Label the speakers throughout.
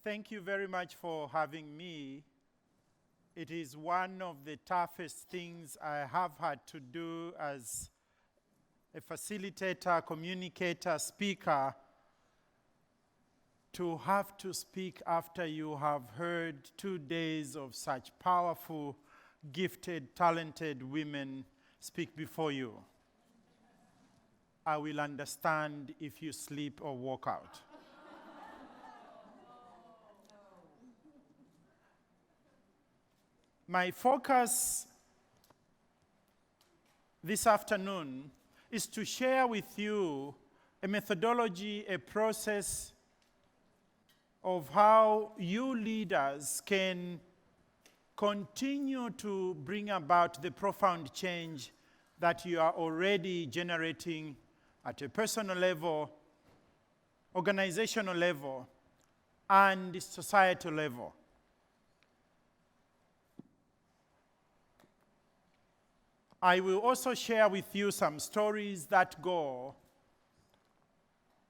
Speaker 1: Thank you very much for having me. It is one of the toughest things I have had to do as a facilitator, communicator, speaker, to have to speak after you have heard 2 days of such powerful, gifted, talented women speak before you. I will understand if you sleep or walk out. My focus this afternoon is to share with you a methodology, a process of how you leaders can continue to bring about the profound change that you are already generating at a personal level, organizational level, and societal level. I will also share with you some stories that go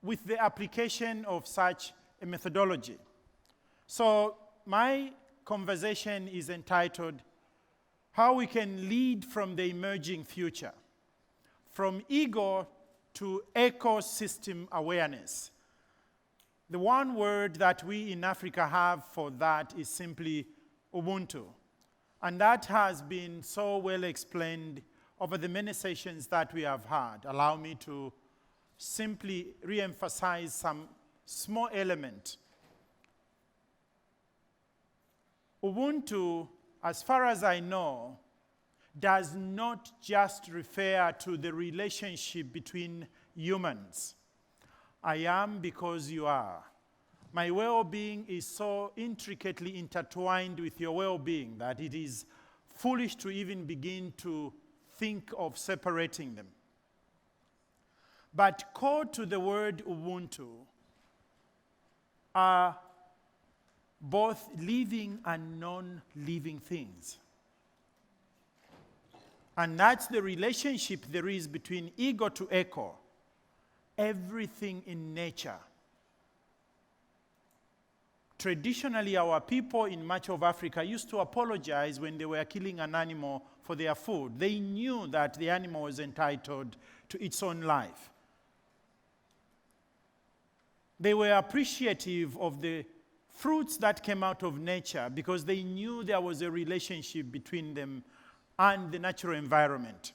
Speaker 1: with the application of such a methodology. So my conversation is entitled, How We Can Lead from the Emerging Future, from Ego to Ecosystem Awareness. The one word that we in Africa have for that is simply Ubuntu. And that has been so well explained over the many sessions that we have had. Allow me to simply re-emphasize some small element. Ubuntu, as far as I know, does not just refer to the relationship between humans. I am because you are. My well-being is so intricately intertwined with your well-being that it is foolish to even begin to think of separating them. But core to the word Ubuntu are both living and non-living things. And that's the relationship there is between ego to echo, everything in nature. Traditionally, our people in much of Africa used to apologize when they were killing an animal for their food. They knew that the animal was entitled to its own life. They were appreciative of the fruits that came out of nature because they knew there was a relationship between them and the natural environment.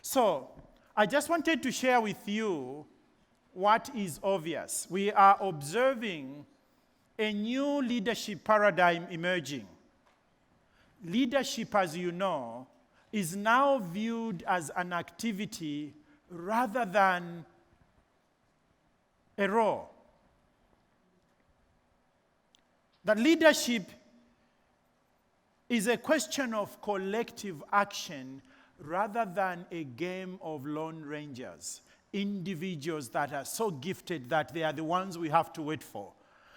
Speaker 1: So, I just wanted to share with you what is obvious. We are observing a new leadership paradigm emerging. Leadership, as you know, is now viewed as an activity rather than a role. That leadership is a question of collective action rather than a game of lone rangers. Individuals that are so gifted that they are the ones we have to wait for.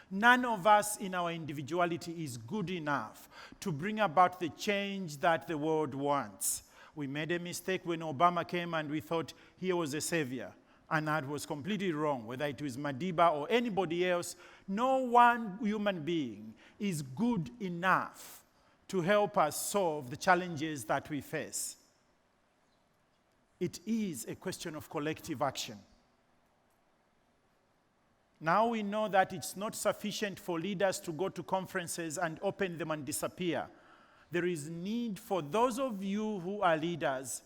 Speaker 1: None of us in our individuality is good enough to bring about the change that the world wants. We made a mistake when Obama came and we thought he was a savior. And that was completely wrong, whether it was Madiba or anybody else. No one human being is good enough to help us solve the challenges that we face. It is a question of collective action. Now we know that it's not sufficient for leaders to go to conferences and open them and disappear. There is need for those of you who are leaders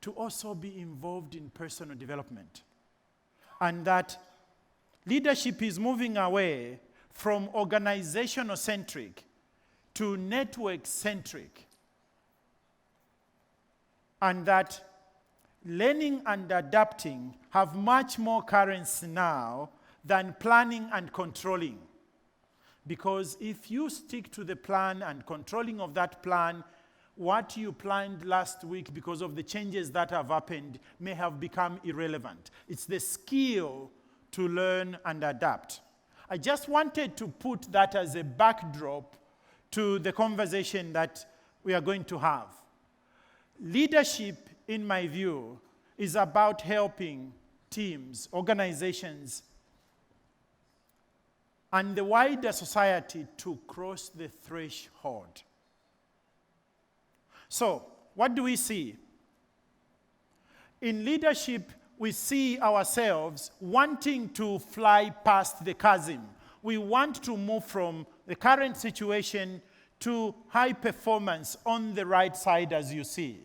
Speaker 1: to also be involved in personal development. And that leadership is moving away from organizational-centric to network-centric. And that learning and adapting have much more currency now than planning and controlling. Because if you stick to the plan and controlling of that plan, what you planned last week because of the changes that have happened may have become irrelevant. It's the skill to learn and adapt. I just wanted to put that as a backdrop to the conversation that we are going to have. Leadership, in my view, is about helping teams, organizations, and the wider society to cross the threshold. So, what do we see? In leadership, we see ourselves wanting to fly past the chasm. We want to move from the current situation to high performance on the right side, as you see.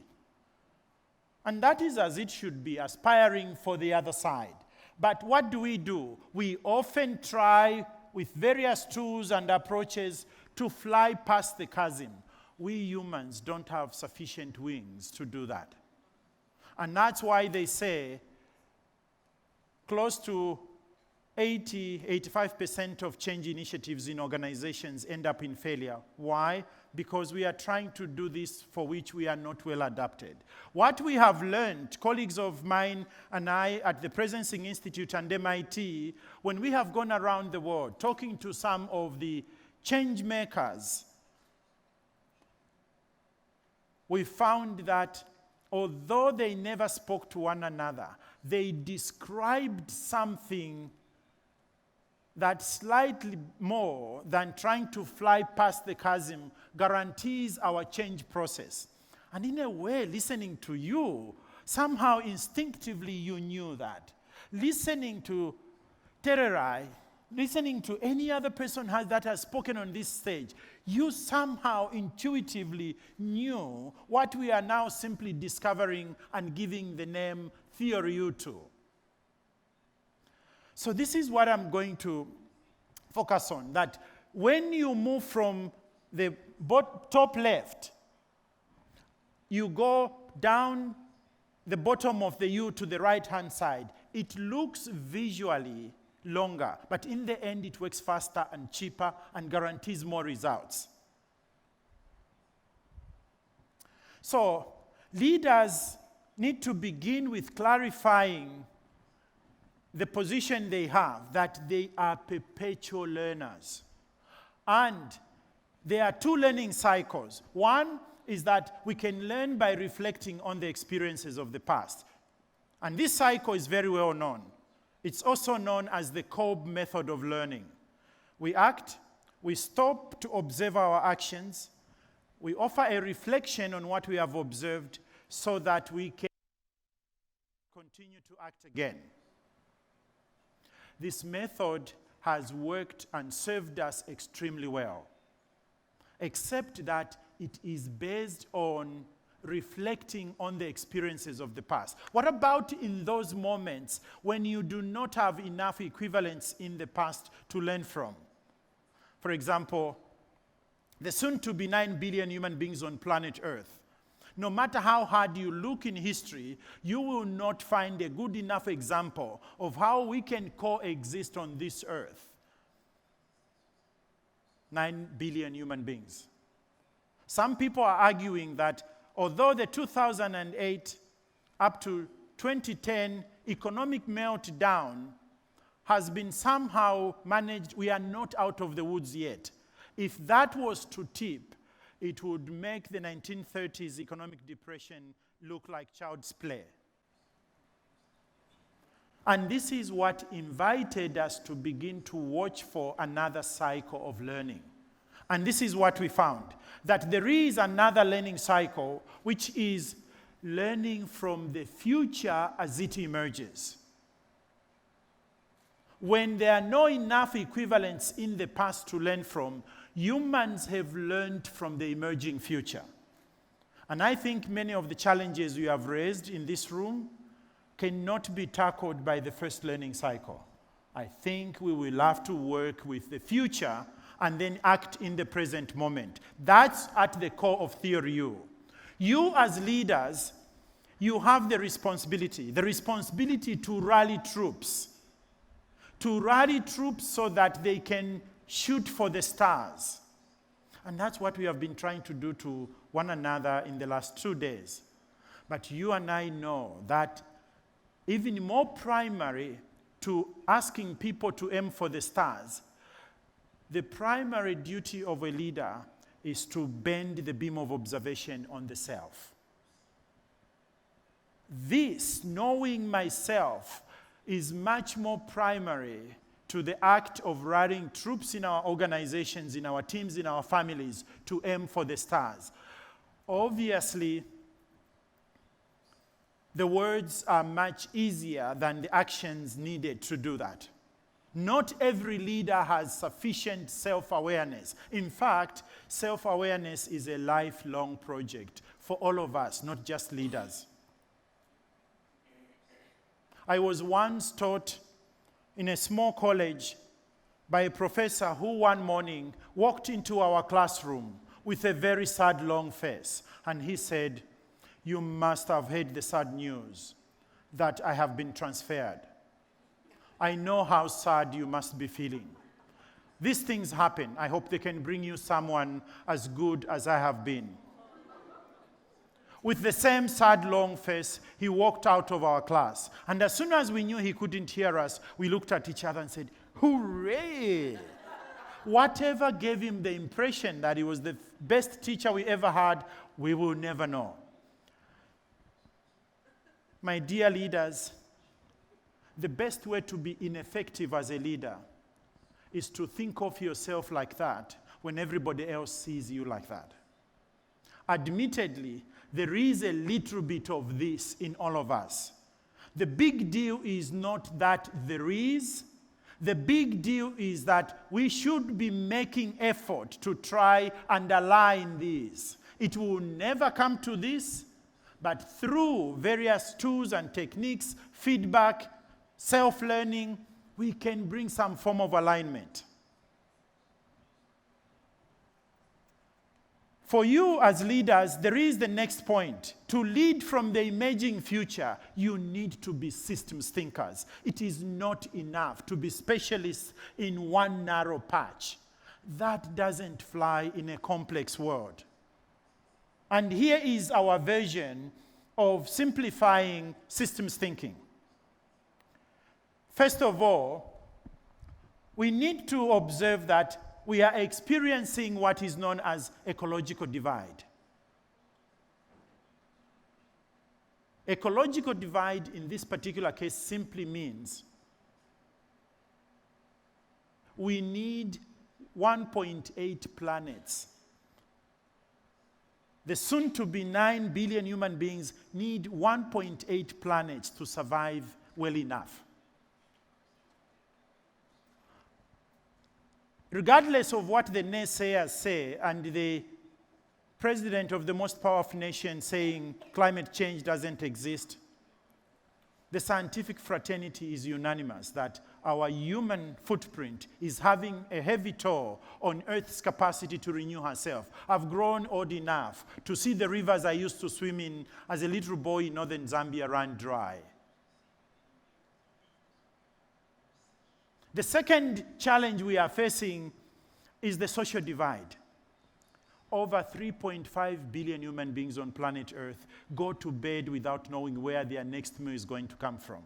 Speaker 1: And that is as it should be, aspiring for the other side. But what do? We often try with various tools and approaches to fly past the chasm. We humans don't have sufficient wings to do that. And that's why they say close to 85% of change initiatives in organizations end up in failure. Why? Because we are trying to do this for which we are not well adapted. What we have learned, colleagues of mine and I at the Presencing Institute and MIT, when we have gone around the world talking to some of the change makers, we found that although they never spoke to one another, they described something that slightly more than trying to fly past the chasm guarantees our change process. And in a way, listening to you, somehow instinctively you knew that. Listening to Tererai, listening to any other person that has spoken on this stage, you somehow intuitively knew what we are now simply discovering and giving the name theory to. So this is what I'm going to focus on, that when you move from the top left, you go down the bottom of the U to the right-hand side. It looks visually longer, but in the end it works faster and cheaper and guarantees more results. So leaders need to begin with clarifying the position they have, that they are perpetual learners. And there are two learning cycles. One is that we can learn by reflecting on the experiences of the past. And this cycle is very well known. It's also known as the Kolb method of learning. We act, we stop to observe our actions, we offer a reflection on what we have observed so that we can continue to act again. This method has worked and served us extremely well, except that it is based on reflecting on the experiences of the past. What about in those moments when you do not have enough equivalents in the past to learn from? For example, the soon-to-be 9 billion human beings on planet Earth. No matter how hard you look in history, you will not find a good enough example of how we can coexist on this earth. 9 billion human beings. Some people are arguing that although the 2008 up to 2010 economic meltdown has been somehow managed, we are not out of the woods yet. If that was to tip, it would make the 1930s economic depression look like child's play. And this is what invited us to begin to watch for another cycle of learning. And this is what we found, that there is another learning cycle, which is learning from the future as it emerges. When there are no enough equivalents in the past to learn from, humans have learned from the emerging future. And I think many of the challenges we have raised in this room cannot be tackled by the first learning cycle. I think we will have to work with the future and then act in the present moment. That's at the core of Theory U. You as leaders, you have the responsibility to rally troops so that they can shoot for the stars. And that's what we have been trying to do to one another in the last 2 days. But you and I know that even more primary to asking people to aim for the stars, the primary duty of a leader is to bend the beam of observation on the self. This, knowing myself, is much more primary to the act of rallying troops in our organizations, in our teams, in our families to aim for the stars. Obviously, the words are much easier than the actions needed to do that. Not every leader has sufficient self-awareness. In fact, self-awareness is a lifelong project for all of us, not just leaders. I was once taught in a small college by a professor who one morning walked into our classroom with a very sad, long face. And he said, "You must have heard the sad news that I have been transferred. I know how sad you must be feeling. These things happen. I hope they can bring you someone as good as I have been." With the same sad, long face, he walked out of our class. And as soon as we knew he couldn't hear us, we looked at each other and said, "Hooray!" Whatever gave him the impression that he was the best teacher we ever had, we will never know. My dear leaders, the best way to be ineffective as a leader is to think of yourself like that when everybody else sees you like that. Admittedly, there is a little bit of this in all of us. The big deal is not that there is. The big deal is that we should be making effort to try and align these. It will never come to this, but through various tools and techniques, feedback, self-learning, we can bring some form of alignment. For you as leaders, there is the next point. To lead from the emerging future, you need to be systems thinkers. It is not enough to be specialists in one narrow patch. That doesn't fly in a complex world. And here is our version of simplifying systems thinking. First of all, we need to observe that we are experiencing what is known as ecological divide. Ecological divide in this particular case simply means we need 1.8 planets. The soon-to-be 9 billion human beings need 1.8 planets to survive well enough. Regardless of what the naysayers say, and the president of the most powerful nation saying climate change doesn't exist, the scientific fraternity is unanimous that our human footprint is having a heavy toll on Earth's capacity to renew herself. I've grown old enough to see the rivers I used to swim in as a little boy in northern Zambia run dry. The second challenge we are facing is the social divide. Over 3.5 billion human beings on planet Earth go to bed without knowing where their next meal is going to come from.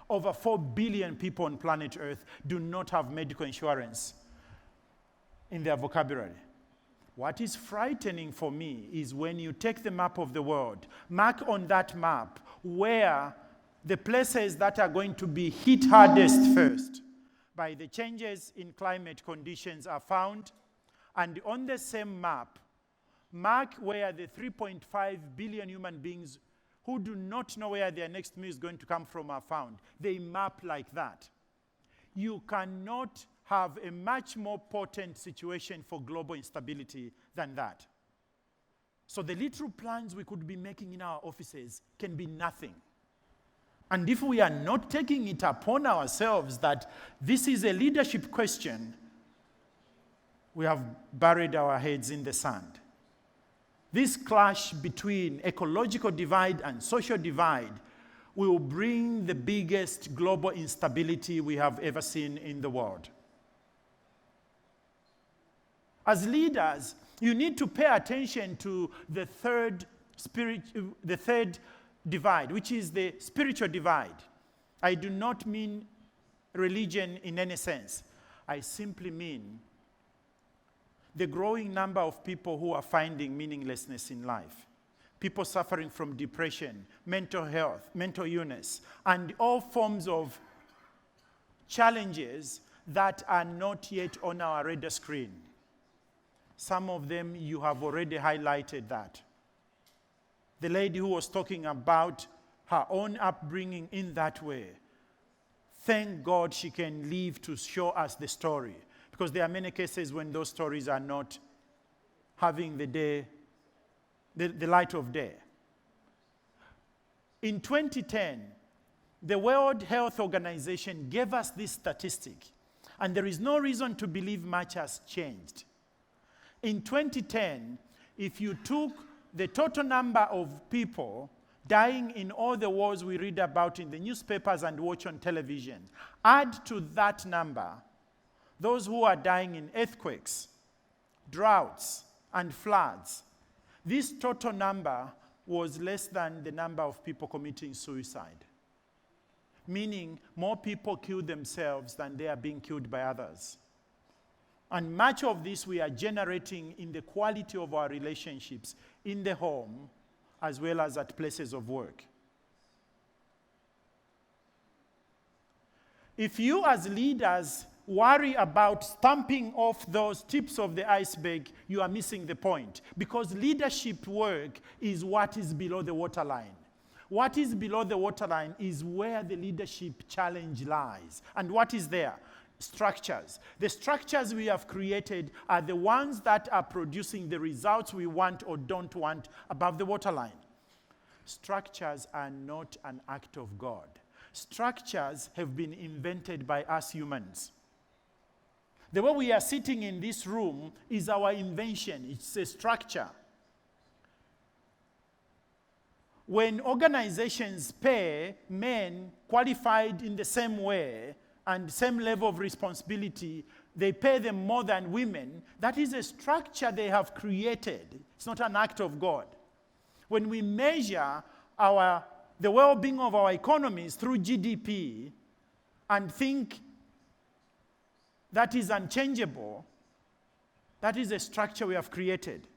Speaker 1: Over 4 billion people on planet Earth do not have medical insurance in their vocabulary. What is frightening for me is when you take the map of the world, mark on that map where the places that are going to be hit hardest first by the changes in climate conditions are found, and on the same map, mark where the 3.5 billion human beings who do not know where their next meal is going to come from are found. They map like that. You cannot have a much more potent situation for global instability than that. So the little plans we could be making in our offices can be nothing. And if we are not taking it upon ourselves that this is a leadership question, we have buried our heads in the sand. This clash between ecological divide and social divide will bring the biggest global instability we have ever seen in the world. As leaders, you need to pay attention to the third divide, which is the spiritual divide. I do not mean religion in any sense. I simply mean the growing number of people who are finding meaninglessness in life. People suffering from depression, mental health, mental illness, and all forms of challenges that are not yet on our radar screen. Some of them you have already highlighted that. The lady who was talking about her own upbringing in that way, thank God she can live to show us the story. Because there are many cases when those stories are not having the light of day. In 2010, the World Health Organization gave us this statistic, and there is no reason to believe much has changed. In 2010, if you took the total number of people dying in all the wars we read about in the newspapers and watch on television, add to that number those who are dying in earthquakes, droughts, and floods, this total number was less than the number of people committing suicide. Meaning, more people kill themselves than they are being killed by others. And much of this we are generating in the quality of our relationships in the home, as well as at places of work. If you as leaders worry about stamping off those tips of the iceberg, you are missing the point. Because leadership work is what is below the waterline. What is below the waterline is where the leadership challenge lies. And what is there? Structures. The structures we have created are the ones that are producing the results we want or don't want above the waterline. Structures are not an act of God. Structures have been invented by us humans. The way we are sitting in this room is our invention. It's a structure. When organizations pay men qualified in the same way and same level of responsibility, they pay them more than women, that is a structure they have created. It's not an act of God. When we measure the well-being of our economies through GDP and think that is unchangeable, that is a structure we have created.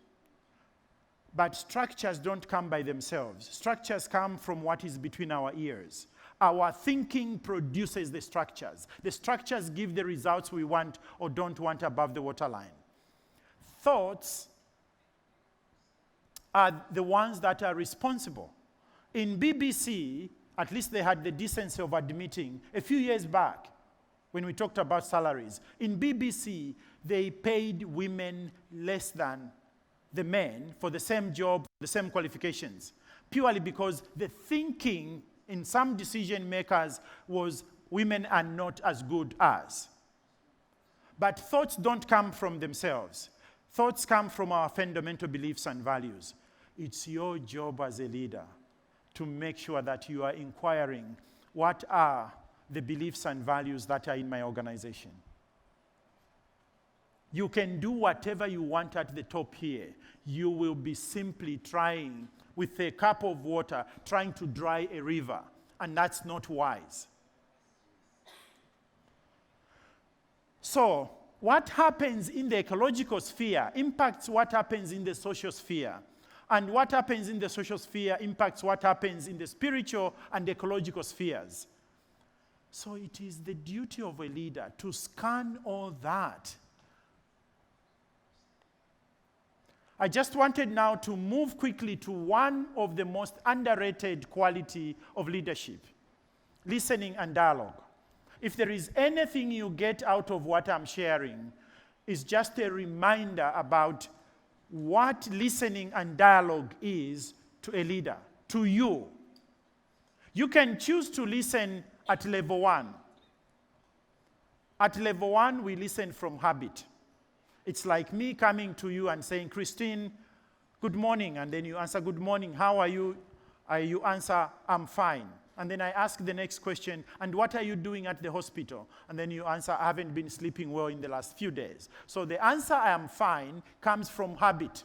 Speaker 1: But structures don't come by themselves. Structures come from what is between our ears. Our thinking produces the structures. The structures give the results we want or don't want above the waterline. Thoughts are the ones that are responsible. In BBC, at least they had the decency of admitting, a few years back, when we talked about salaries, in BBC, they paid women less than the men for the same job, the same qualifications, purely because the thinking in some decision makers was women are not as good as. But thoughts don't come from themselves. Thoughts come from our fundamental beliefs and values. It's your job as a leader to make sure that you are inquiring, what are the beliefs and values that are in my organization? You can do whatever you want at the top here. You will be simply trying, with a cup of water, trying to dry a river. And that's not wise. So, what happens in the ecological sphere impacts what happens in the social sphere. And what happens in the social sphere impacts what happens in the spiritual and ecological spheres. So it is the duty of a leader to scan all that. I just wanted now to move quickly to one of the most underrated quality of leadership, listening and dialogue. If there is anything you get out of what I'm sharing, it's just a reminder about what listening and dialogue is to a leader, to you. You can choose to listen at level 1. At level 1, we listen from habit. It's like me coming to you and saying, Christine, good morning. And then you answer, good morning. How are you? You answer, I'm fine. And then I ask the next question, and what are you doing at the hospital? And then you answer, I haven't been sleeping well in the last few days. So the answer, I am fine, comes from habit.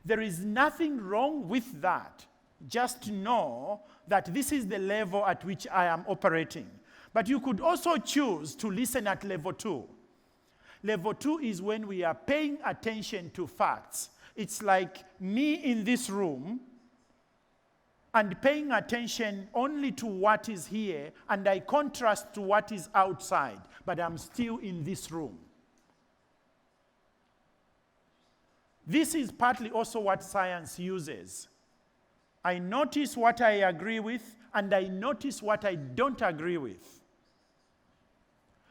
Speaker 1: There is nothing wrong with that. Just know that this is the level at which I am operating. But you could also choose to listen at level 2. Level 2 is when we are paying attention to facts. It's like me in this room and paying attention only to what is here, and I contrast to what is outside, but I'm still in this room. This is partly also what science uses. I notice what I agree with, and I notice what I don't agree with.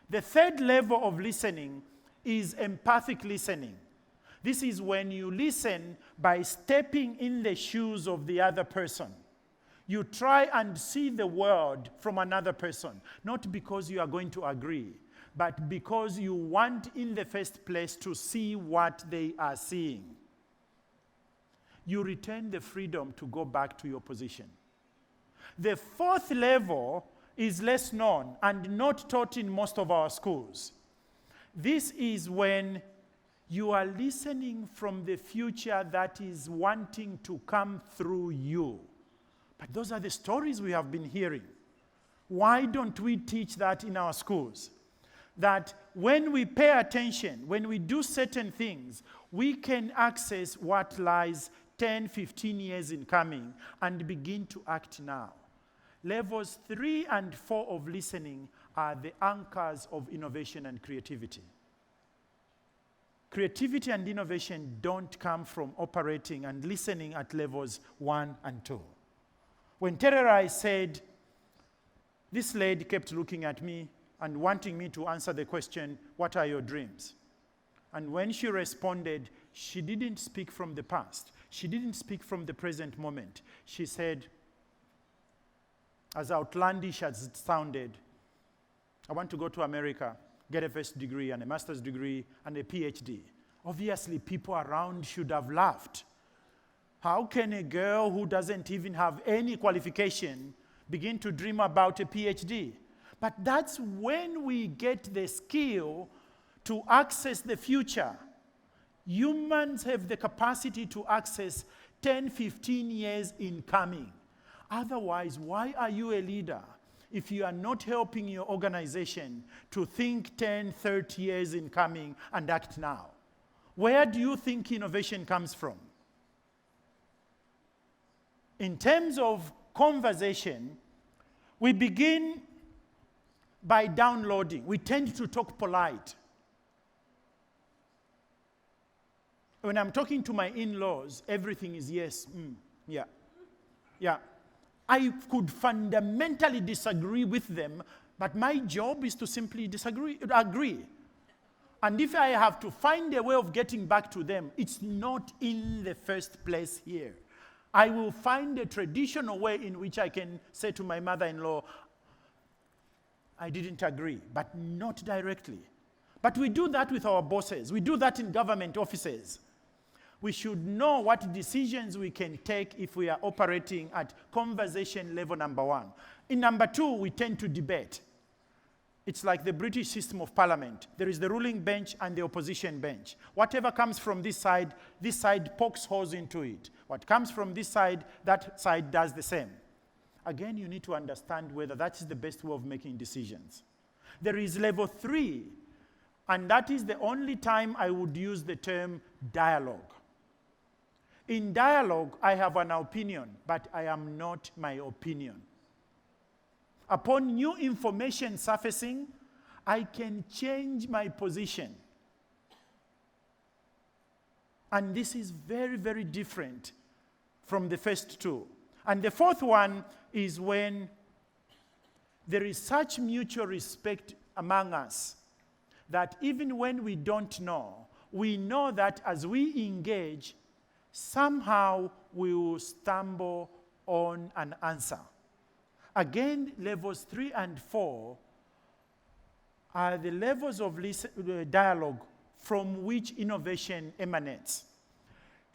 Speaker 1: The third level of listening is empathic listening. This is when you listen by stepping in the shoes of the other person. You try and see the world from another person, not because you are going to agree, but because you want in the first place to see what they are seeing. You retain the freedom to go back to your position. The fourth level is less known and not taught in most of our schools. This is when you are listening from the future that is wanting to come through you. But those are the stories we have been hearing. Why don't we teach that in our schools? That when we pay attention, when we do certain things, we can access what lies 10, 15 years in coming and begin to act now. Levels 3 and 4 of listening are the anchors of innovation and creativity. Creativity and innovation don't come from operating and listening at levels 1 and 2. When Tererai said, this lady kept looking at me and wanting me to answer the question, what are your dreams? And when she responded, she didn't speak from the past. She didn't speak from the present moment. She said, as outlandish as it sounded, I want to go to America, get a first degree and a master's degree and a PhD. Obviously, people around should have laughed. How can a girl who doesn't even have any qualification begin to dream about a PhD? But that's when we get the skill to access the future. Humans have the capacity to access 10, 15 years in coming. Otherwise, why are you a leader if you are not helping your organization to think 10, 30 years in coming and act now? Where do you think innovation comes from? In terms of conversation, we begin by downloading. We tend to talk polite. When I'm talking to my in-laws, everything is yes, yeah, yeah. I could fundamentally disagree with them, but my job is to simply agree. And if I have to find a way of getting back to them, it's not in the first place here. I will find a traditional way in which I can say to my mother-in-law, I didn't agree, but not directly. But we do that with our bosses. We do that in government offices. We should know what decisions we can take if we are operating at conversation level number 1. In number 2, we tend to debate. It's like the British system of parliament. There is the ruling bench and the opposition bench. Whatever comes from this side pokes holes into it. What comes from this side, that side does the same. Again, you need to understand whether that is the best way of making decisions. There is level 3, and that is the only time I would use the term dialogue. In dialogue, I have an opinion, but I am not my opinion. Upon new information surfacing, I can change my position. And this is very, very different from the first two. And the fourth one is when there is such mutual respect among us that even when we don't know, we know that as we engage, somehow we will stumble on an answer. Again, levels 3 and 4 are the levels of dialogue from which innovation emanates.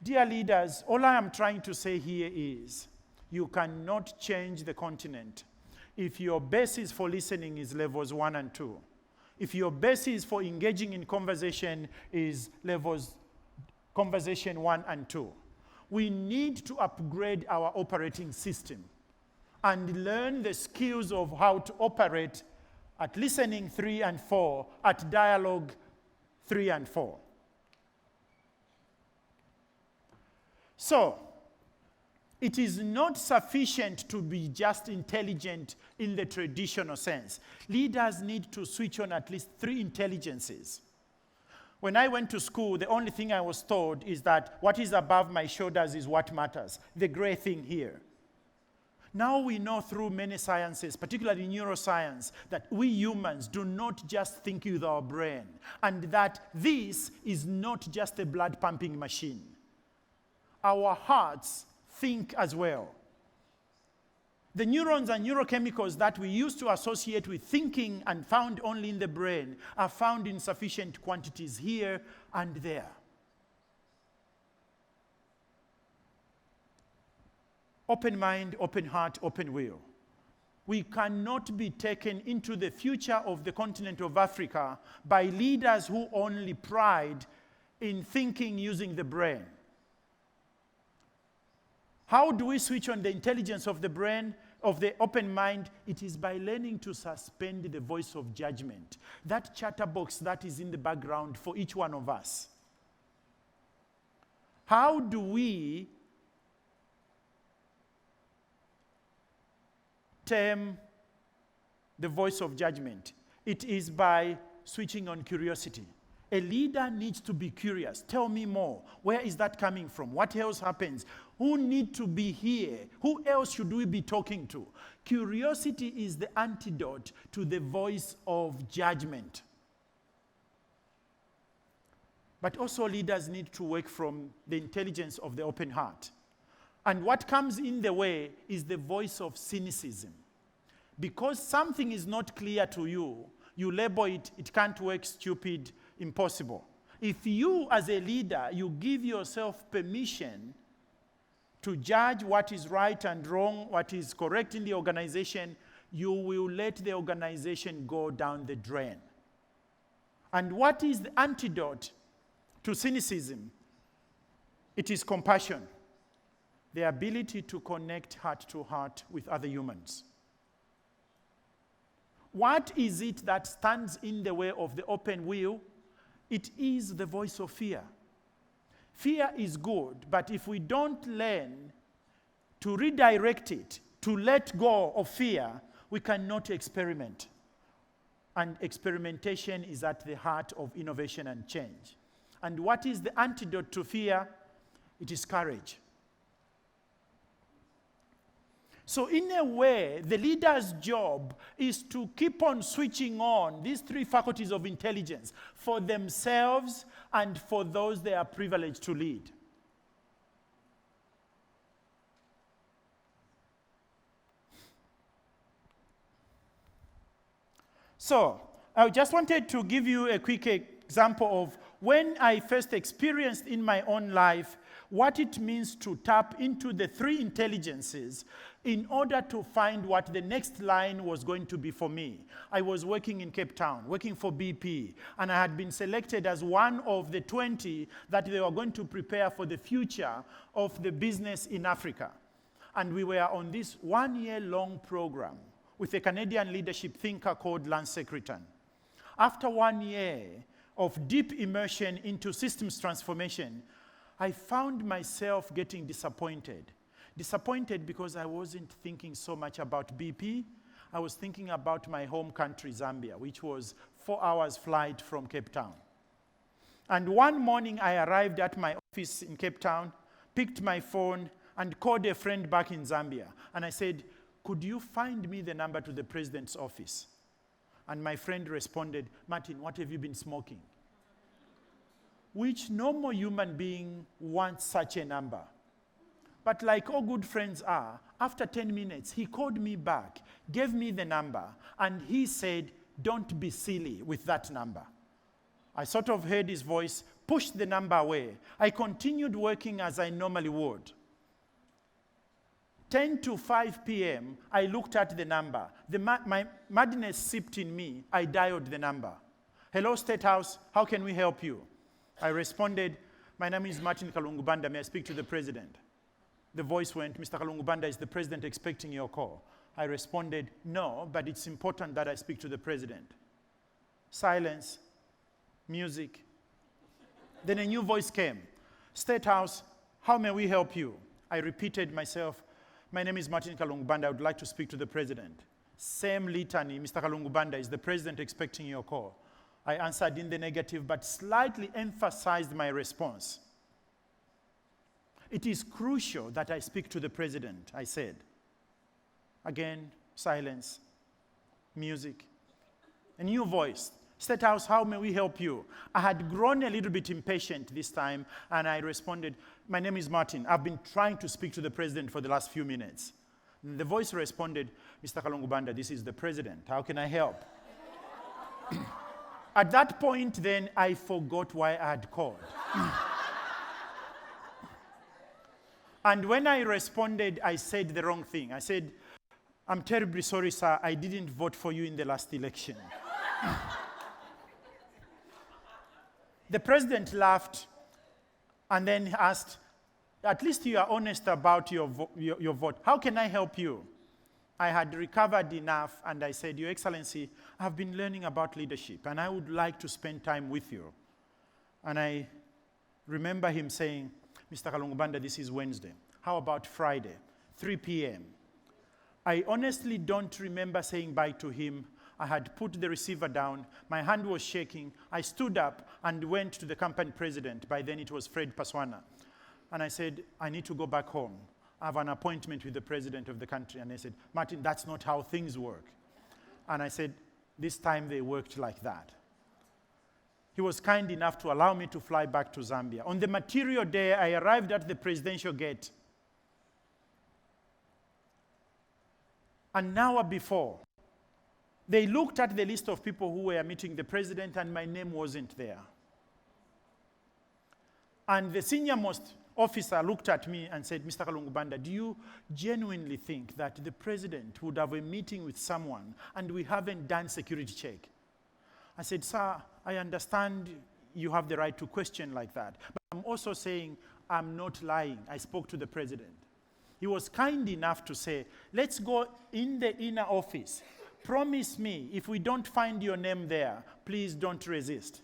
Speaker 1: Dear leaders, all I am trying to say here is you cannot change the continent if your basis for listening is levels 1 and 2. If your basis for engaging in conversation is levels conversation 1 and 2. We need to upgrade our operating system and learn the skills of how to operate at listening 3 and 4, at dialogue 3 and 4. So, It is not sufficient to be just intelligent in the traditional sense. Leaders need to switch on at least 3 intelligences. When I went to school, the only thing I was told is that what is above my shoulders is what matters, the gray thing here. Now we know through many sciences, particularly neuroscience, that we humans do not just think with our brain, and that this is not just a blood pumping machine. Our hearts think as well. The neurons and neurochemicals that we used to associate with thinking and found only in the brain are found in sufficient quantities here and there. Open mind, open heart, open will. We cannot be taken into the future of the continent of Africa by leaders who only pride in thinking using the brain. How do we switch on the intelligence of the brain, of the open mind? It is by learning to suspend the voice of judgment. That chatterbox that is in the background for each one of us. How do we tame the voice of judgment? It is by switching on curiosity. A leader needs to be curious. Tell me more. Where is that coming from? What else happens? Who need to be here? Who else should we be talking to? Curiosity is the antidote to the voice of judgment. But also leaders need to work from the intelligence of the open heart. And what comes in the way is the voice of cynicism. Because something is not clear to you, you label it, it can't work, stupid, impossible. If you, as a leader, you give yourself permission to judge what is right and wrong, what is correct in the organization, you will let the organization go down the drain. And what is the antidote to cynicism? It is compassion, the ability to connect heart to heart with other humans. What is it that stands in the way of the open will? It is the voice of fear. Fear is good, but if we don't learn to redirect it, to let go of fear, we cannot experiment. And experimentation is at the heart of innovation and change. And what is the antidote to fear? It is courage. So in a way, the leader's job is to keep on switching on these 3 faculties of intelligence for themselves and for those they are privileged to lead. So, I just wanted to give you a quick example of when I first experienced in my own life what it means to tap into the 3 intelligences in order to find what the next line was going to be for me. I was working in Cape Town, working for BP, and I had been selected as one of the 20 that they were going to prepare for the future of the business in Africa. And we were on this 1-year-long program with a Canadian leadership thinker called Lance Secretan. After 1 year of deep immersion into systems transformation, I found myself getting disappointed. Disappointed because I wasn't thinking so much about BP. I was thinking about my home country, Zambia, which was 4 hours flight from Cape Town. And one morning I arrived at my office in Cape Town, picked my phone, and called a friend back in Zambia. And I said, could you find me the number to the president's office? And my friend responded, Martin, what have you been smoking? Which normal human being wants such a number? But like all good friends are, after 10 minutes, he called me back, gave me the number, and he said, don't be silly with that number. I sort of heard his voice, pushed the number away. I continued working as I normally would. 10 to 5 p.m., I looked at the number. My madness seeped in me. I dialed the number. Hello, State House. How can we help you? I responded, my name is Martin Kalungu-Banda. May I speak to the president? The voice went, Mr. Kalungu-Banda, is the president expecting your call? I responded, no, but it's important that I speak to the president. Silence, music. Then a new voice came. State House, how may we help you? I repeated myself, my name is Martin Kalungu-Banda, I would like to speak to the president. Same litany, Mr. Kalungu-Banda, is the president expecting your call? I answered in the negative, but slightly emphasized my response. It is crucial that I speak to the president, I said. Again, silence, music, a new voice. State House, how may we help you? I had grown a little bit impatient this time, and I responded, my name is Martin. I've been trying to speak to the president for the last few minutes. And the voice responded, Mr. Kalungu-Banda, this is the president. How can I help? At that point, then, I forgot why I had called. And when I responded, I said the wrong thing. I said, I'm terribly sorry, sir. I didn't vote for you in the last election. The president laughed and then asked, at least you are honest about your vote. How can I help you? I had recovered enough, and I said, Your Excellency, I've been learning about leadership, and I would like to spend time with you. And I remember him saying, Mr. Kalungu-Banda, this is Wednesday. How about Friday, 3 p.m.? I honestly don't remember saying bye to him. I had put the receiver down. My hand was shaking. I stood up and went to the company president. By then it was Fred Paswana. And I said, I need to go back home. I have an appointment with the president of the country. And they said, Martin, that's not how things work. And I said, this time they worked like that. He was kind enough to allow me to fly back to Zambia. On the material day, I arrived at the presidential gate. An hour before, they looked at the list of people who were meeting the president, and my name wasn't there. And the senior-most officer looked at me and said, Mr. Kalungu-Banda, do you genuinely think that the president would have a meeting with someone and we haven't done security check? I said, sir, I understand you have the right to question like that, but I'm also saying I'm not lying. I spoke to the president. He was kind enough to say, let's go in the inner office. Promise me, if we don't find your name there, please don't resist.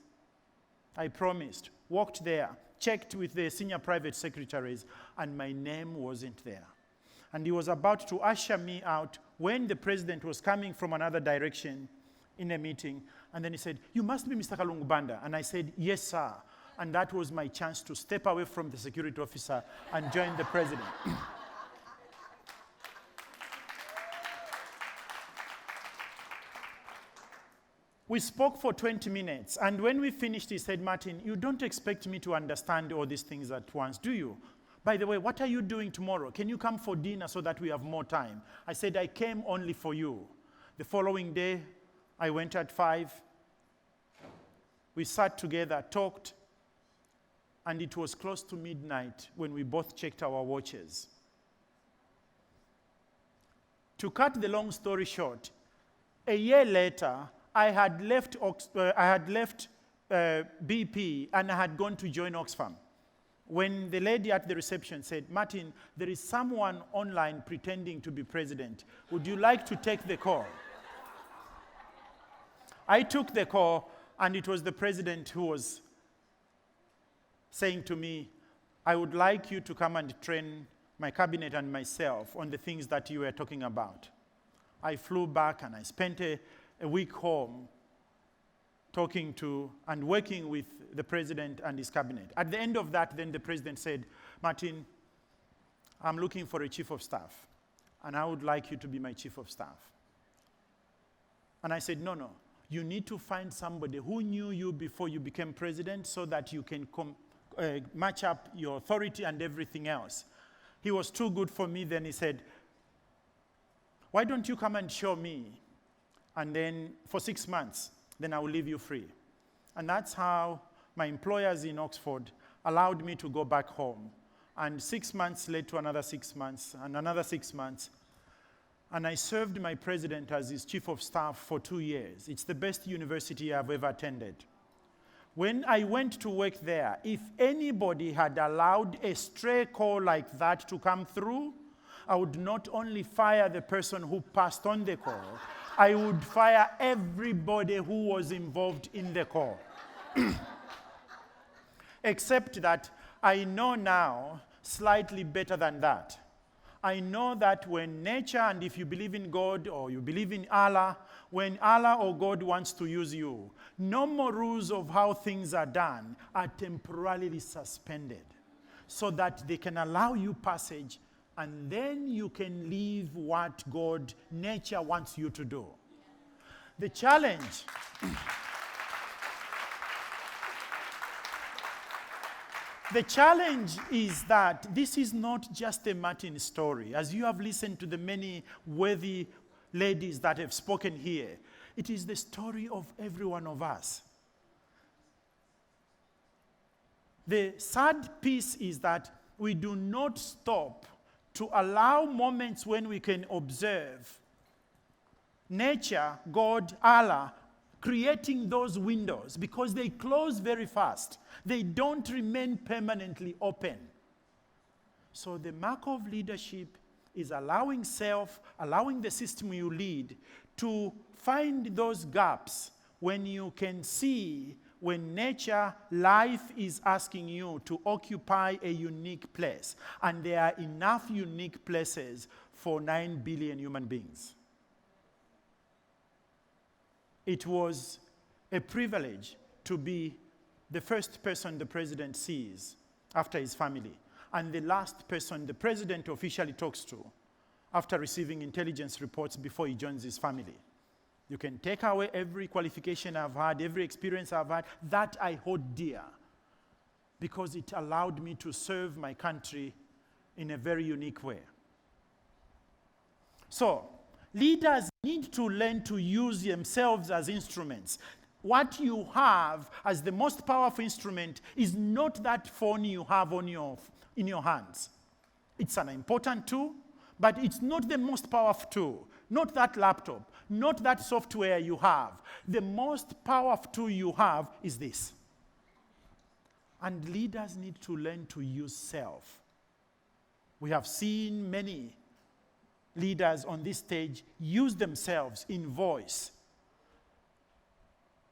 Speaker 1: I promised, walked there, checked with the senior private secretaries, and my name wasn't there. And he was about to usher me out when the president was coming from another direction in a meeting, and then he said, you must be Mr. Kalungu-Banda. And I said, yes, sir. And that was my chance to step away from the security officer and join the president. We spoke for 20 minutes, and when we finished, he said, Martin, you don't expect me to understand all these things at once, do you? By the way, what are you doing tomorrow? Can you come for dinner so that we have more time? I said, I came only for you. The following day, I went at 5. We sat together, talked, and it was close to midnight when we both checked our watches. To cut the long story short, a year later, I had left BP and I had gone to join Oxfam. When the lady at the reception said, Martin, there is someone online pretending to be president. Would you like to take the call? I took the call, and it was the president who was saying to me, I would like you to come and train my cabinet and myself on the things that you were talking about. I flew back and I spent a week home talking to and working with the president and his cabinet. At the end of that, then the president said, Martin, I'm looking for a chief of staff, and I would like you to be my chief of staff. And I said, no, you need to find somebody who knew you before you became president so that you can match up your authority and everything else. He was too good for me. Then he said, why don't you come and show me? And then for 6 months, then I will leave you free. And that's how my employers in Oxford allowed me to go back home. And 6 months led to another 6 months, and another 6 months. And I served my president as his chief of staff for 2 years. It's the best university I've ever attended. When I went to work there, if anybody had allowed a stray call like that to come through, I would not only fire the person who passed on the call, I would fire everybody who was involved in the call. Except that I know now slightly better than that. I know that when nature, and if you believe in God or you believe in Allah, when Allah or God wants to use you, normal rules of how things are done are temporarily suspended so that they can allow you passage, and then you can live what God, nature wants you to do. The challenge The challenge is that this is not just a Martin story. As you have listened to the many worthy ladies that have spoken here, it is the story of every one of us. The sad piece is that we do not stop to allow moments when we can observe nature, God, Allah, creating those windows, because they close very fast. They don't remain permanently open. So the mark of leadership is allowing self, allowing the system you lead to find those gaps when you can see when nature, life is asking you to occupy a unique place. And there are enough unique places for 9 billion human beings. It was a privilege to be the first person the president sees after his family, and the last person the president officially talks to after receiving intelligence reports before he joins his family. You can take away every qualification I've had, every experience I've had, that I hold dear, because it allowed me to serve my country in a very unique way. So, leaders need to learn to use themselves as instruments. What you have as the most powerful instrument is not that phone you have in your hands. It's an important tool, but it's not the most powerful tool. Not that laptop, not that software you have. The most powerful tool you have is this. And leaders need to learn to use self. We have seen many leaders on this stage use themselves in voice,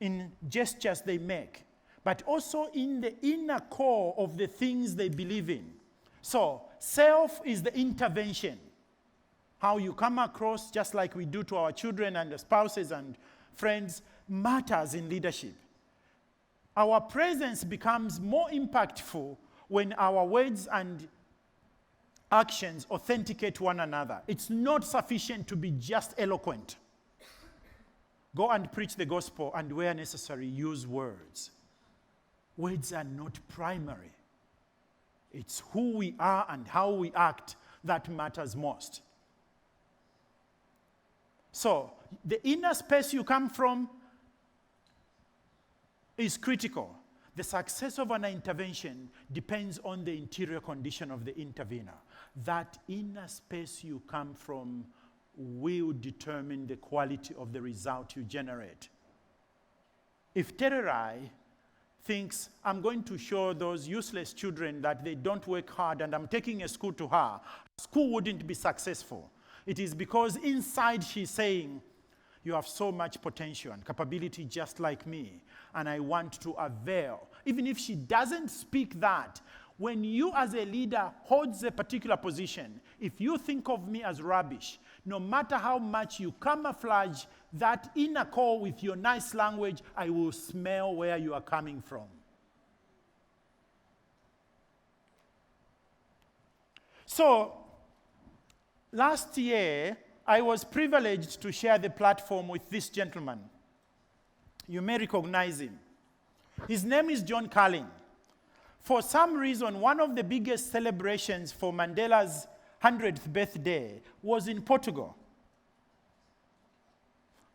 Speaker 1: in gestures they make, but also in the inner core of the things they believe in. So, self is the intervention. How you come across, just like we do to our children and the spouses and friends, matters in leadership. Our presence becomes more impactful when our words and actions authenticate one another. It's not sufficient to be just eloquent. Go and preach the gospel, and where necessary, use words. Words are not primary. It's who we are and how we act that matters most. So, the inner space you come from is critical. The success of an intervention depends on the interior condition of the intervener. That inner space you come from will determine the quality of the result you generate. If Tererai thinks, I'm going to show those useless children that they don't work hard and I'm taking a school to her, school wouldn't be successful. It is because inside she's saying, you have so much potential and capability just like me, and I want to avail. Even if she doesn't speak that, when you as a leader holds a particular position, if you think of me as rubbish, no matter how much you camouflage that inner core with your nice language, I will smell where you are coming from. So, last year, I was privileged to share the platform with this gentleman. You may recognize him. His name is John Carlin. For some reason, one of the biggest celebrations for Mandela's 100th birthday was in Portugal.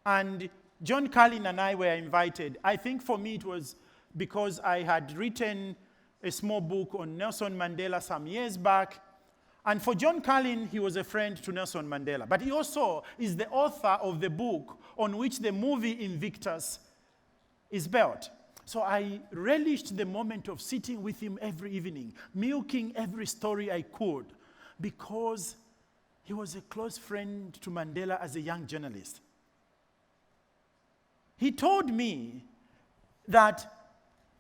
Speaker 1: And John Carlin and I were invited. I think for me it was because I had written a small book on Nelson Mandela some years back. And for John Carlin, he was a friend to Nelson Mandela. But he also is the author of the book on which the movie Invictus is built. So I relished the moment of sitting with him every evening, milking every story I could, because he was a close friend to Mandela as a young journalist. He told me that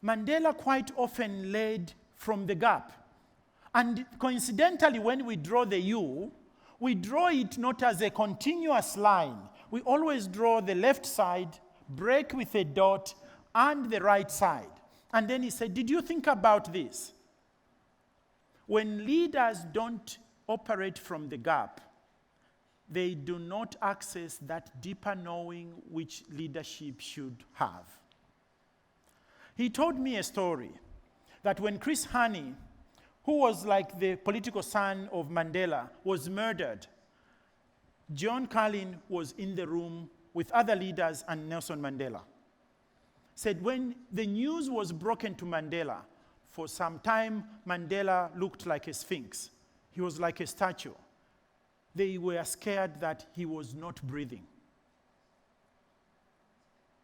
Speaker 1: Mandela quite often led from the gap. And coincidentally, when we draw the U, we draw it not as a continuous line. We always draw the left side, break with a dot, and the right side. And then he said, did you think about this? When leaders don't operate from the gap, they do not access that deeper knowing which leadership should have. He told me a story that when Chris Hani, who was like the political son of Mandela, was murdered, John Carlin was in the room with other leaders and Nelson Mandela. Said when the news was broken to Mandela, for some time Mandela looked like a sphinx. He was like a statue. They were scared that he was not breathing.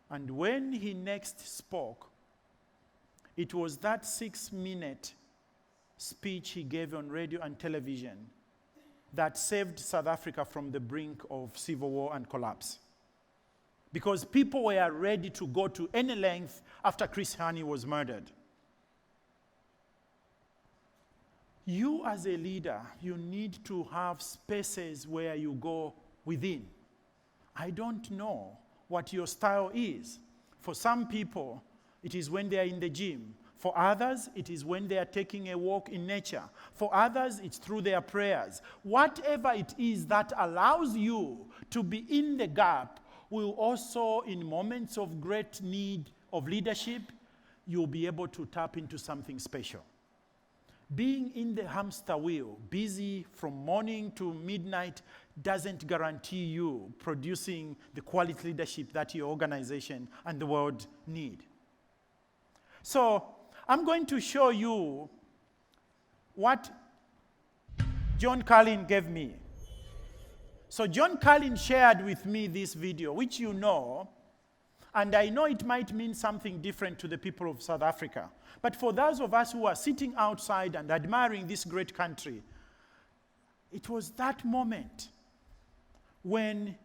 Speaker 1: And when he next spoke, it was that 6-minute speech he gave on radio and television that saved South Africa from the brink of civil war and collapse. Because people were ready to go to any length after Chris Hani was murdered. You as a leader, you need to have spaces where you go within. I don't know what your style is. For some people, it is when they are in the gym. For others, it is when they are taking a walk in nature. For others, it's through their prayers. Whatever it is that allows you to be in the gap will also, in moments of great need of leadership, you'll be able to tap into something special. Being in the hamster wheel, busy from morning to midnight, doesn't guarantee you producing the quality leadership that your organization and the world need. So, I'm going to show you what John Carlin gave me. So John Carlin shared with me this video, which you know, and I know it might mean something different to the people of South Africa. But for those of us who are sitting outside and admiring this great country, it was that moment when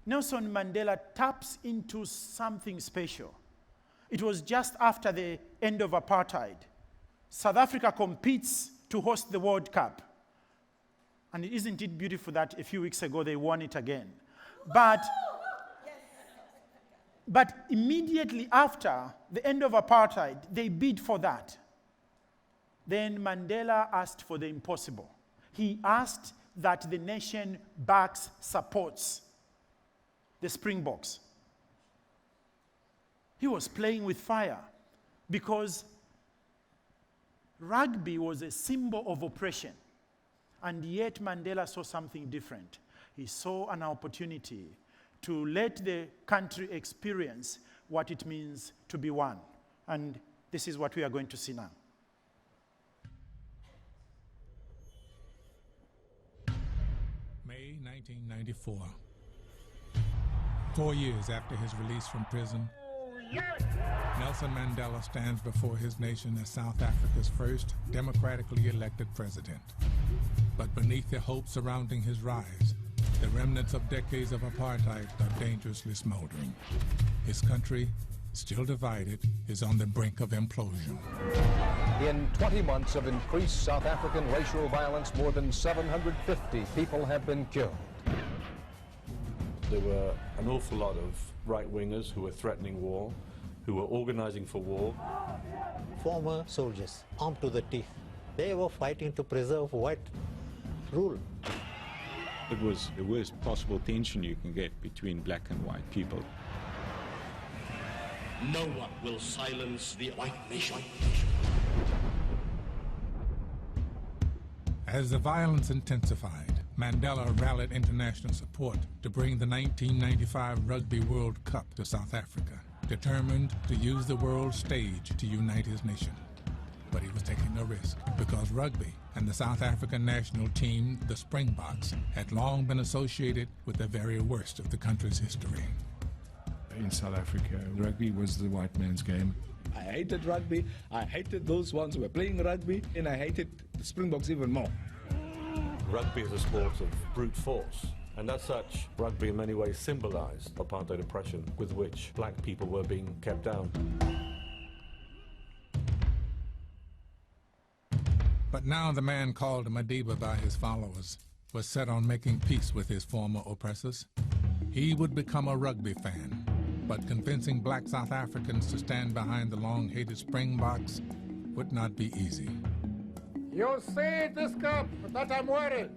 Speaker 1: Nelson Mandela taps into something special. It was just after the end of apartheid. South Africa competes to host the World Cup. And isn't it beautiful that a few weeks ago they won it again? But immediately after the end of apartheid, they bid for that. Then Mandela asked for the impossible. He asked that the nation backs, supports the Springboks. He was playing with fire because rugby was a symbol of oppression. And yet Mandela saw something different. He saw an opportunity to let the country experience what it means to be one. And this is what we are going to see now.
Speaker 2: May 1994. 4 years after his release from prison, Nelson Mandela stands before his nation as South Africa's first democratically elected president. But beneath the hope surrounding his rise, the remnants of decades of apartheid are dangerously smoldering. His country, still divided, is on the brink of implosion.
Speaker 3: In 20 months of increased South African racial violence, more than 750 people have been killed.
Speaker 4: There were an awful lot of right-wingers who were threatening war, who were organizing for war.
Speaker 5: Former soldiers, armed to the teeth, they were fighting to preserve white rule.
Speaker 6: It was the worst possible tension you can get between black and white people.
Speaker 7: No one will silence the white nation.
Speaker 2: As the violence intensified, Mandela rallied international support to bring the 1995 Rugby World Cup to South Africa, determined to use the world stage to unite his nation. But he was taking a risk because rugby and the South African national team, the Springboks, had long been associated with the very worst of the country's history.
Speaker 8: In South Africa, rugby was the white man's game.
Speaker 9: I hated rugby, I hated those ones who were playing rugby, and I hated the Springboks even more.
Speaker 4: Rugby is a sport of brute force, and as such, rugby in many ways symbolized apartheid oppression with which black people were being kept down.
Speaker 2: But now the man called Madiba by his followers was set on making peace with his former oppressors. He would become a rugby fan, but convincing black South Africans to stand behind the long-hated Springboks would not be easy.
Speaker 10: You see this cup that I'm wearing?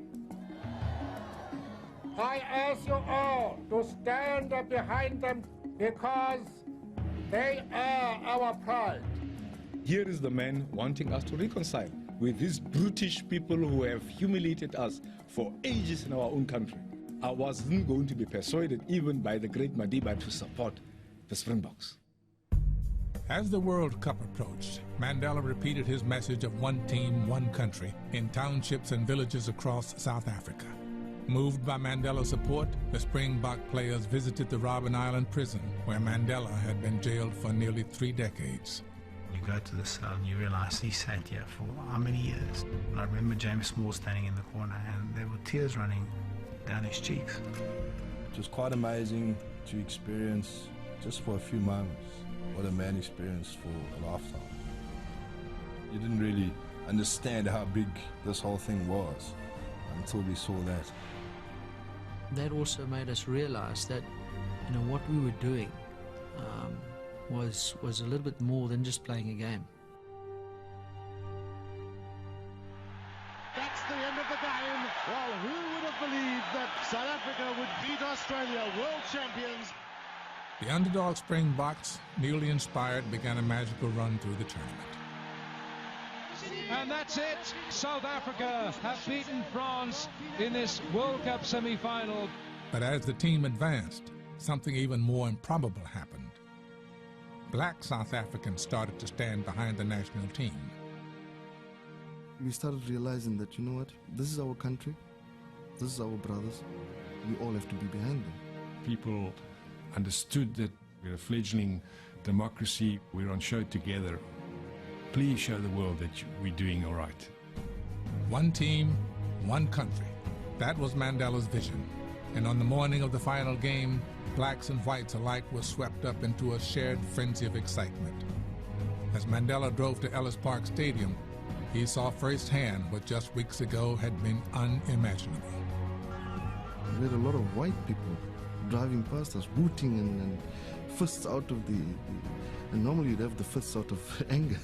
Speaker 10: I ask you all to stand behind them because they are our pride.
Speaker 9: Here is the man wanting us to reconcile with these brutish people who have humiliated us for ages in our own country. I wasn't going to be persuaded even by the great Madiba to support the Springboks.
Speaker 2: As the World Cup approached, Mandela repeated his message of one team, one country in townships and villages across South Africa. Moved by Mandela's support, the Springbok players visited the Robben Island prison, where Mandela had been jailed for nearly 3 decades.
Speaker 11: You go to the cell and you realize he sat here for how many years. And I remember James Small standing in the corner and there were tears running down his cheeks.
Speaker 12: It was quite amazing to experience just for a few moments what a man experienced for a lifetime. You didn't really understand how big this whole thing was until we saw that.
Speaker 13: That also made us realize that, you know, what we were doing was a little bit more than just playing a game.
Speaker 14: That's the end of the game. Well, who would have believed that South Africa would beat Australia, world champions?
Speaker 2: The underdog Springboks, newly inspired, began a magical run through the tournament.
Speaker 15: And that's it. South Africa have beaten France in this World Cup semi-final.
Speaker 2: But as the team advanced, something even more improbable happened. Black South Africans started to stand behind the national team.
Speaker 16: We started realizing that, you know what, this is our country, this is our brothers, we all have to be behind them.
Speaker 8: People understood that we're a fledgling democracy, we're on show together. Please show the world that we're doing all right.
Speaker 2: One team, one country. That was Mandela's vision. And on the morning of the final game, blacks and whites alike were swept up into a shared frenzy of excitement. As Mandela drove to Ellis Park Stadium, he saw firsthand what just weeks ago had been unimaginable.
Speaker 16: We had a lot of white people driving past us, hooting and fists out of and normally you'd have the fists out of anger,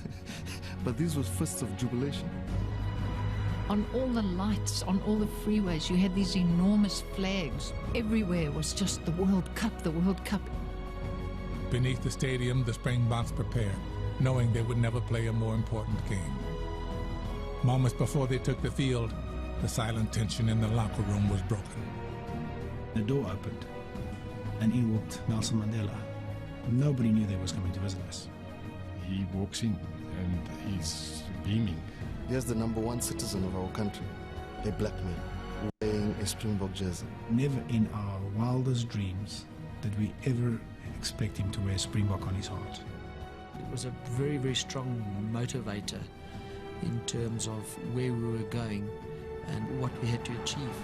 Speaker 16: but these were fists of jubilation.
Speaker 17: On all the lights, on all the freeways, you had these enormous flags. Everywhere was just the World Cup, the World Cup.
Speaker 2: Beneath the stadium, the Springboks prepared, knowing they would never play a more important game. Moments before they took the field, the silent tension in the locker room was broken.
Speaker 11: The door opened, and in walked Nelson Mandela. Nobody knew they was coming to visit us.
Speaker 8: He walks in, and he's beaming.
Speaker 16: Here's the #1 citizen of our country, a black man, wearing a Springbok jersey.
Speaker 11: Never in our wildest dreams did we ever expect him to wear a Springbok on his heart.
Speaker 13: It was a very, very strong motivator in terms of where we were going and what we had to achieve.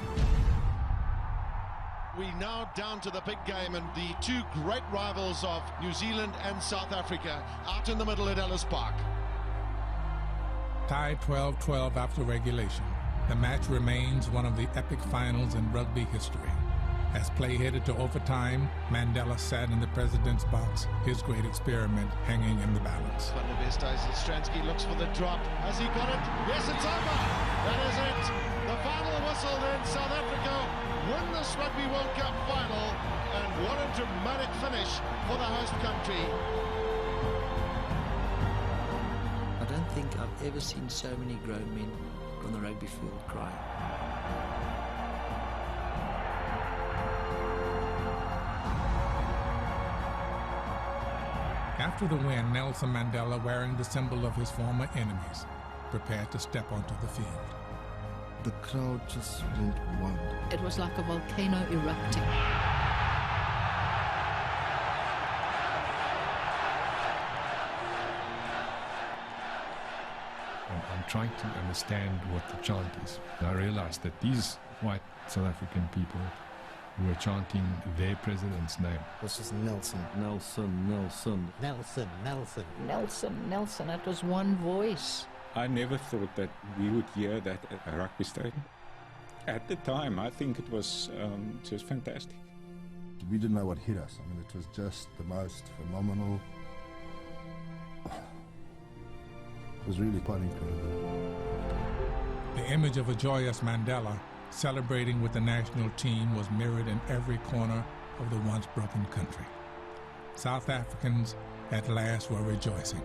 Speaker 14: We now down to the big game and the two great rivals of New Zealand and South Africa out in the middle at Ellis Park.
Speaker 2: Tied 12-12 after regulation, the match remains one of the epic finals in rugby history. As play headed to overtime, Mandela sat in the president's box, his great experiment hanging in the balance.
Speaker 14: Van der Besta, Stransky looks for the drop. Has he got it? Yes, it's over. That is it. The final whistle then. South Africa win this Rugby World Cup final. And what a dramatic finish for the host country.
Speaker 13: I don't think I've ever seen so many grown men on the rugby field crying.
Speaker 2: After the win, Nelson Mandela, wearing the symbol of his former enemies, prepared to step onto the field.
Speaker 16: The crowd just went wild.
Speaker 17: It was like a volcano erupting.
Speaker 8: I'm trying to understand what the chant is. And I realized that these white South African people were chanting their president's name.
Speaker 16: This is Nelson.
Speaker 5: Nelson, Nelson.
Speaker 17: Nelson, Nelson. Nelson, Nelson. It was one voice.
Speaker 6: I never thought that we would hear that at a rugby stadium. At the time, I think it was just fantastic.
Speaker 12: We didn't know what hit us. I mean, it was just the most phenomenal. It was really quite incredible.
Speaker 2: The image of a joyous Mandela celebrating with the national team was mirrored in every corner of the once broken country. South Africans at last were rejoicing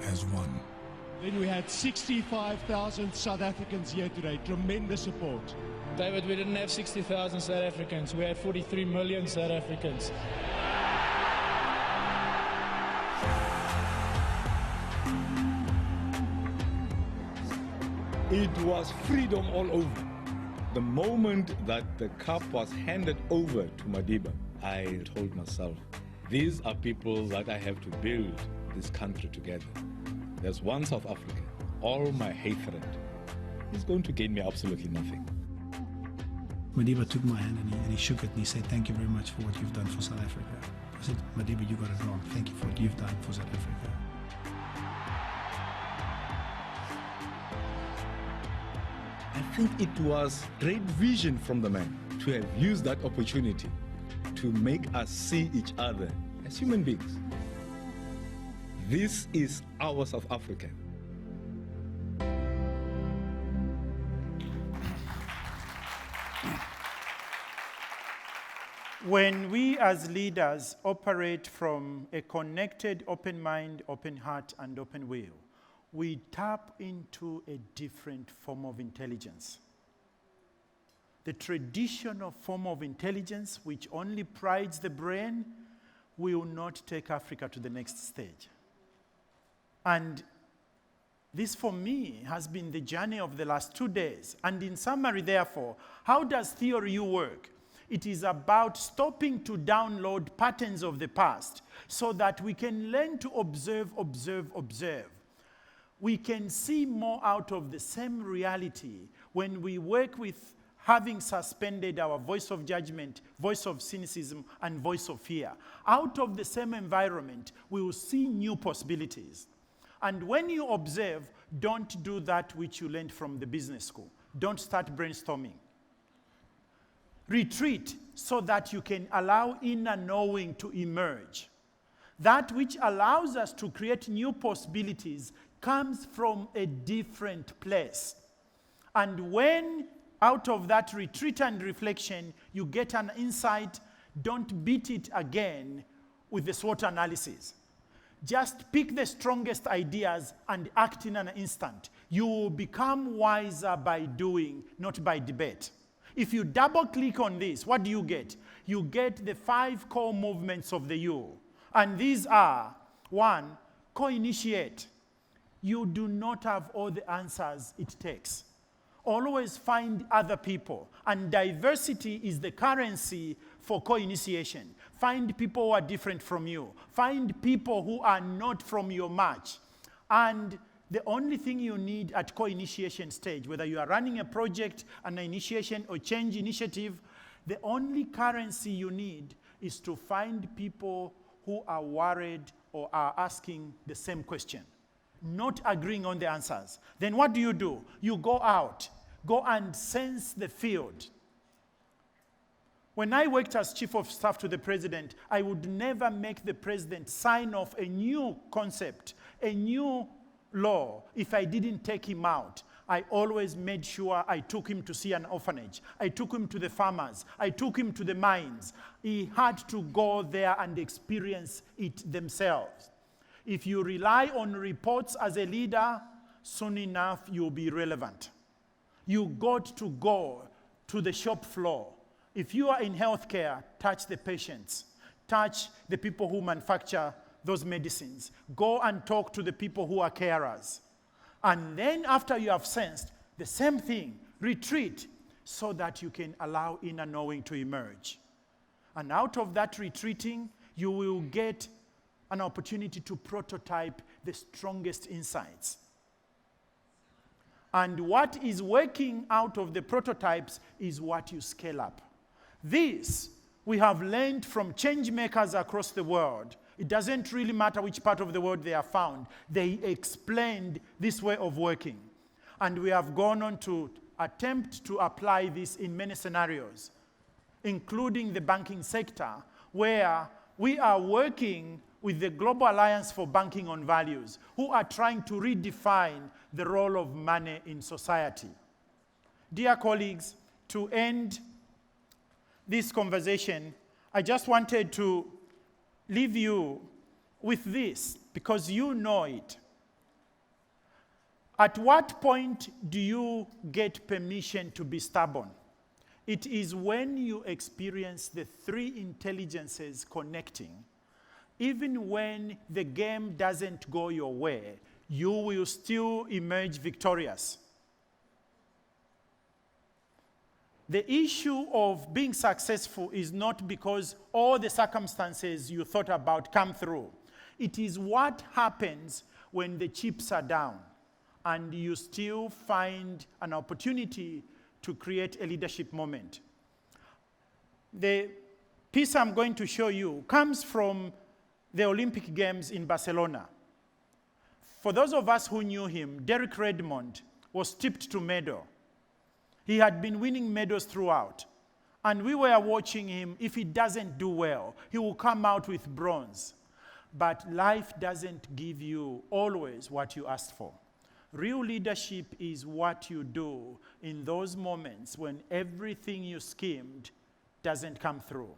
Speaker 2: as one.
Speaker 14: Then we had 65,000 South Africans here today. Tremendous support.
Speaker 18: David, we didn't have 60,000 South Africans. We had 43 million South Africans.
Speaker 9: It was freedom all over. The moment that the cup was handed over to Madiba, I told myself, these are people that I have to build this country together. There's one South Africa. All my hatred is going to gain me absolutely nothing.
Speaker 11: Madiba took my hand and he shook it and he said, "Thank you very much for what you've done for South Africa." I said, "Madiba, you got it wrong. Thank you for what you've done for South Africa."
Speaker 9: I think it was great vision from the man to have used that opportunity to make us see each other as human beings. This is our South Africa.
Speaker 1: When we as leaders operate from a connected, open mind, open heart, and open will, we tap into a different form of intelligence. The traditional form of intelligence, which only prides the brain, will not take Africa to the next stage. And this, for me, has been the journey of the last 2 days. And in summary, therefore, how does Theory U work? It is about stopping to download patterns of the past so that we can learn to observe. We can see more out of the same reality when we work with having suspended our voice of judgment, voice of cynicism, and voice of fear. Out of the same environment, we will see new possibilities. And when you observe, don't do that which you learned from the business school. Don't start brainstorming. Retreat so that you can allow inner knowing to emerge. That which allows us to create new possibilities comes from a different place. And when out of that retreat and reflection, you get an insight, don't beat it again with the SWOT analysis. Just pick the strongest ideas and act in an instant. You will become wiser by doing, not by debate. If you double click on this, what do you get? You get the 5 core movements of the U. And these are, 1, co-initiate. You do not have all the answers it takes. Always find other people. And diversity is the currency for co-initiation. Find people who are different from you. Find people who are not from your match. And the only thing you need at co-initiation stage, whether you are running a project, an initiation, or change initiative, the only currency you need is to find people who are worried or are asking the same question, not agreeing on the answers. Then what do? You go out, go and sense the field. When I worked as chief of staff to the president, I would never make the president sign off a new concept, a new law, if I didn't take him out. I always made sure I took him to see an orphanage. I took him to the farmers. I took him to the mines. He had to go there and experience it themselves. If you rely on reports as a leader, soon enough you'll be irrelevant. You got to go to the shop floor. If you are in healthcare, touch the patients. Touch the people who manufacture those medicines. Go and talk to the people who are carers. And then after you have sensed the same thing, retreat so that you can allow inner knowing to emerge. And out of that retreating, you will get an opportunity to prototype the strongest insights. And what is working out of the prototypes is what you scale up. This we have learned from change makers across the world. It doesn't really matter which part of the world they are found. They explained this way of working. And we have gone on to attempt to apply this in many scenarios, including the banking sector, where we are working with the Global Alliance for Banking on Values, who are trying to redefine the role of money in society. Dear colleagues, to end this conversation, I just wanted to leave you with this, because you know it. At what point do you get permission to be stubborn? It is when you experience the three intelligences connecting. Even when the game doesn't go your way, you will still emerge victorious. The issue of being successful is not because all the circumstances you thought about come through. It is what happens when the chips are down and you still find an opportunity to create a leadership moment. The piece I'm going to show you comes from the Olympic Games in Barcelona. For those of us who knew him, Derek Redmond was tipped to medal. He had been winning medals throughout. And we were watching him. If he doesn't do well, he will come out with bronze. But life doesn't give you always what you asked for. Real leadership is what you do in those moments when everything you schemed doesn't come through.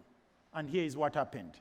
Speaker 1: And here is what happened.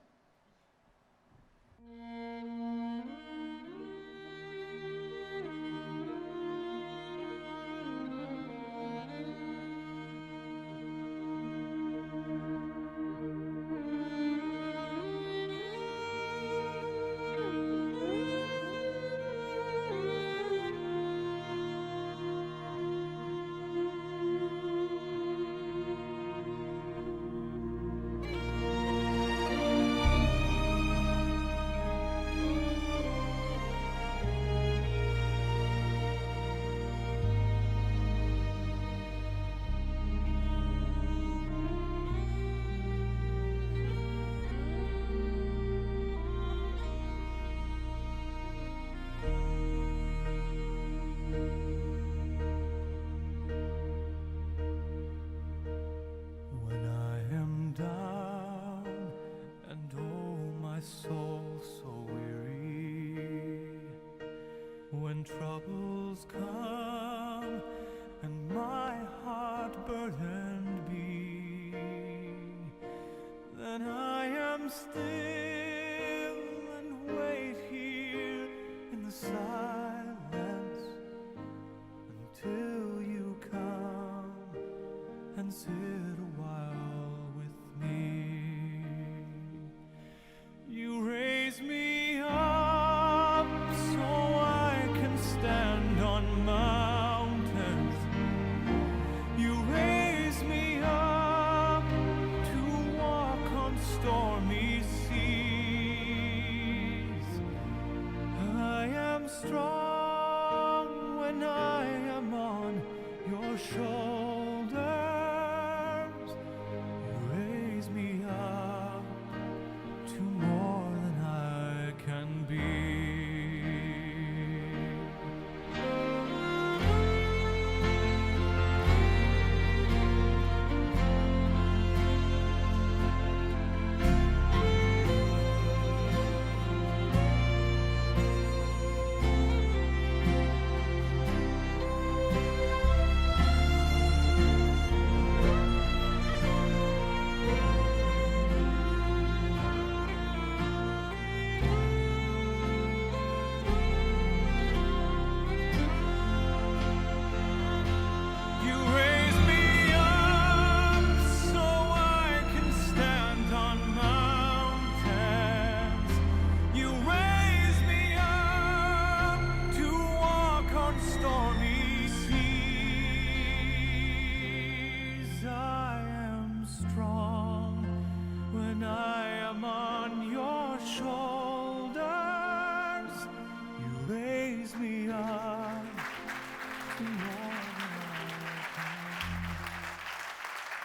Speaker 19: Troubles come and my heart burdened be, then I am still and wait here in the silence.